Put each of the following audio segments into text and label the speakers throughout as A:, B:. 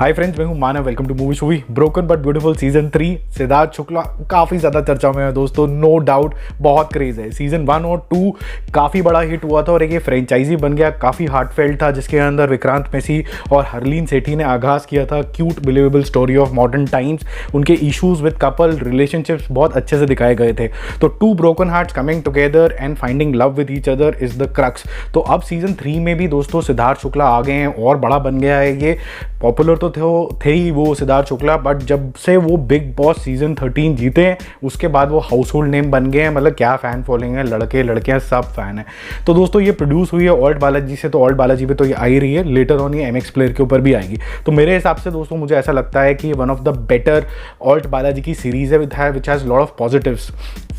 A: हाय friends, मैं हूं Manav. Welcome to movie shuvi broken but beautiful season 3। Siddharth Shukla काफ़ी ज़्यादा चर्चा में है दोस्तों, नो डाउट बहुत क्रेज़ है। सीजन 1 और 2 काफ़ी बड़ा हिट हुआ था और एक ये फ्रेंचाइजी बन गया, काफ़ी हार्टफेल्ट था, जिसके अंदर विक्रांत मैसी और हरलीन सेठी ने आगाज़ किया था। Cute believable story of modern times, उनके इशूज़ विद कपल रिलेशनशिप्स बहुत अच्छे से दिखाए गए थे। तो two broken hearts coming together and finding love with each other is the crux. तो अब सीजन 3 में भी दोस्तों सिद्धार्थ शुक्ला आ गए हैं और बड़ा बन गया है ये। पॉपुलर तो थे ही वो सिद्धार्थ शुक्ला, बट जब से वो बिग बॉस सीजन 13 जीते हैं उसके बाद वो हाउस होल्ड नेम बन गए हैं। मतलब क्या फ़ैन फॉलोइंग है, लड़के लड़कियां सब फ़ैन है। तो दोस्तों ये प्रोड्यूस हुई है ऑल्ट बालाजी से, तो ऑल्ट बालाजी पे तो ये आ ही रही है, लेटर ऑन ये MX प्लेयर के ऊपर भी आएगी। तो मेरे हिसाब से दोस्तों मुझे ऐसा लगता है कि one of the better Alt Balaji की सीरीज़ है which has lot of positives.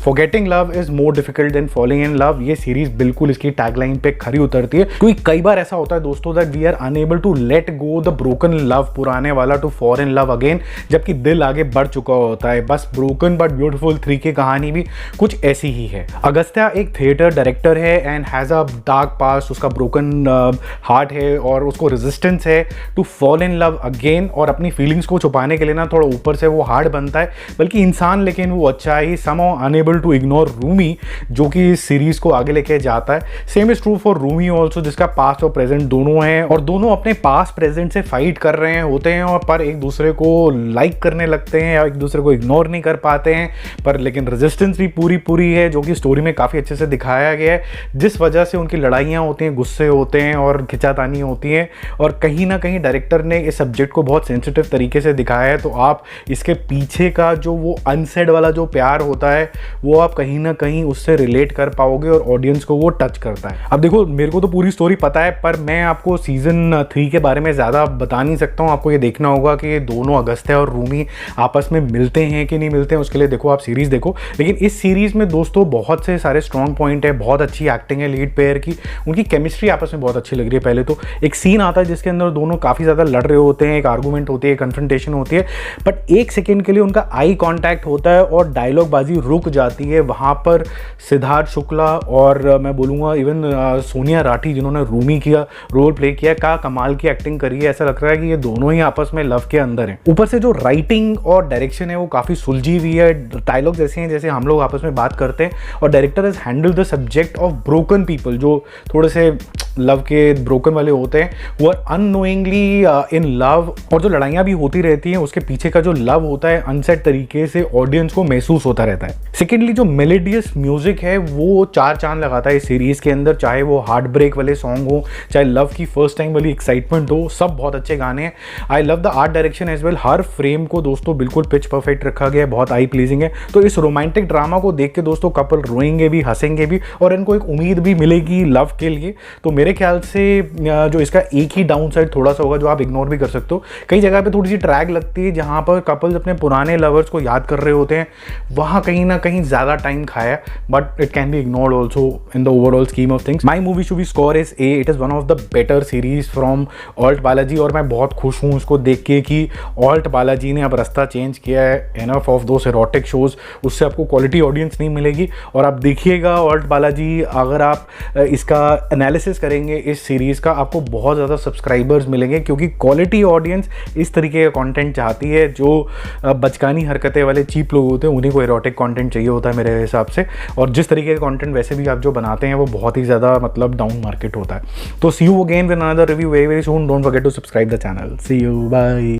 A: Forgetting love is more difficult than falling in love. ये सीरीज़ बिल्कुल इसकी टैगलाइन पे खरी उतरती है, क्योंकि कई बार ऐसा होता है दोस्तों that we are unable to let go the broken love, पुराने वाला to fall in love again, जबकि दिल आगे बढ़ चुका होता है। बस ब्रोकन बट ब्यूटीफुल 3 की कहानी भी कुछ ऐसी ही है। अगस्त्या एक थिएटर डायरेक्टर है and has a dark past, उसका ब्रोकन हार्ट है और उसको रेजिस्टेंस है to fall in love again, और अपनी फीलिंग्स को छुपाने के लिए ना थोड़ा ऊपर से वो हार्ड बनता है, बल्कि इंसान लेकिन वो अच्छा ही somehow unable to ignore Rumi, जो कि इस सीरीज को आगे लेके जाता है। Same is true for Rumi also, जिसका पास्ट और प्रेजेंट दोनों हैं और दोनों अपने पास्ट प्रेजेंट से फाइट कर रहे हैं होते हैं, और पर एक दूसरे को लाइक करने लगते हैं या एक दूसरे को इग्नोर नहीं कर पाते हैं, पर लेकिन रेजिस्टेंस भी पूरी है, जो कि स्टोरी में काफ़ी अच्छे से दिखाया गया है। जिस वजह से उनकी लड़ाइयाँ होती हैं, गुस्से होते हैं और खिंचातानी होती हैं, और कहीं ना कहीं डायरेक्टर ने इस सब्जेक्ट को बहुत सेंसिटिव तरीके से दिखाया है। तो आप इसके पीछे का जो वो अनसेड वाला जो प्यार होता है वो आप कहीं ना कहीं उससे रिलेट कर पाओगे और ऑडियंस को वो टच करता है। अब देखो, मेरे को तो पूरी स्टोरी पता है, पर मैं आपको सीजन 3 के बारे में ज़्यादा बता नहीं सकता हूँ। आपको ये देखना होगा कि दोनों अगस्त्या और रूमी आपस में मिलते हैं कि नहीं मिलते हैं, उसके लिए देखो, आप सीरीज़ देखो। लेकिन इस सीरीज़ में दोस्तों बहुत से सारे स्ट्रॉन्ग पॉइंट है, बहुत अच्छी एक्टिंग है लीड पेयर की, उनकी केमिस्ट्री आपस में बहुत अच्छी लग रही है। पहले तो एक सीन आता है जिसके अंदर दोनों काफ़ी ज़्यादा लड़ रहे होते हैं, एक आर्गूमेंट होती है, कन्फ्रंटेशन होती है, बट एक सेकेंड के लिए उनका आई कॉन्टैक्ट होता है और डायलॉग बाजी रुक जाती है। वहाँ पर सिद्धार्थ शुक्ला और मैं बोलूँगा इवन सोनिया राठी, जिन्होंने रूमी किया रोल प्ले किया, का कमाल की एक्टिंग करी है। ऐसा लग रहा है कि ये दोनों ही आपस में लव के अंदर हैं। ऊपर से जो राइटिंग और डायरेक्शन है वो काफ़ी सुलझी हुई है, डायलॉग जैसे हैं जैसे हम लोग आपस में बात करते हैं, और director has handle the subject of broken people, जो थोड़े से लव के ब्रोकन वाले होते हैं, वो अननोइंगली इन लव, और जो लड़ाइयाँ भी होती रहती हैं उसके पीछे का जो लव होता है अनसेट तरीके से ऑडियंस को महसूस होता रहता है। सेकेंडली जो मेलोडियस म्यूजिक है वो 4 चांद लगाता है इस सीरीज़ के अंदर, चाहे वो हार्ट ब्रेक वाले सॉन्ग हो, चाहे लव की फर्स्ट टाइम वाली एक्साइटमेंट हो, सब बहुत अच्छे गाने हैं। I love the art direction as well. हर फ्रेम को दोस्तों बिल्कुल पिच परफेक्ट रखा गया है, बहुत आई प्लीजिंग है। तो इस रोमांटिक ड्रामा को देख के दोस्तों कपल रोएंगे भी, हंसेंगे भी, और इनको एक उम्मीद भी मिलेगी लव के लिए। तो मेरे ख्याल से जो इसका एक ही डाउन साइड थोड़ा सा होगा जो आप इग्नोर भी कर सकते हो, कई जगह पे थोड़ी सी ट्रैक लगती है जहाँ पर कपल्स अपने पुराने लवर्स को याद कर रहे होते हैं, वहाँ कहीं ना कहीं ज़्यादा टाइम खाया, but it can be ignored also in the overall scheme of things. My movie shuvi score is A। It is one of the better series from alt Balaji, और मैं बहुत खुश हूँ उसको देख के कि ऑल्ट बालाजी ने अब रास्ता चेंज किया है। Enough of those erotic shows, उससे आपको क्वालिटी ऑडियंस नहीं मिलेगी। और आप देखिएगा ऑल्ट बालाजी, अगर आप इसका एनालिसिस करेंगे इस सीरीज़ का, आपको बहुत ज़्यादा सब्सक्राइबर्स मिलेंगे, क्योंकि क्वालिटी ऑडियंस इस तरीके का कंटेंट चाहती है। जो बचकानी हरकतें वाले चीप लोग होते हैं उन्हीं को एरोटिक कंटेंट चाहिए होता है मेरे हिसाब से, और जिस तरीके का कंटेंट वैसे भी आप जो बनाते हैं वो बहुत ही ज़्यादा मतलब डाउन मार्केट होता है। तो see you again with another review very very soon. Don't forget to subscribe the channel. See you, bye.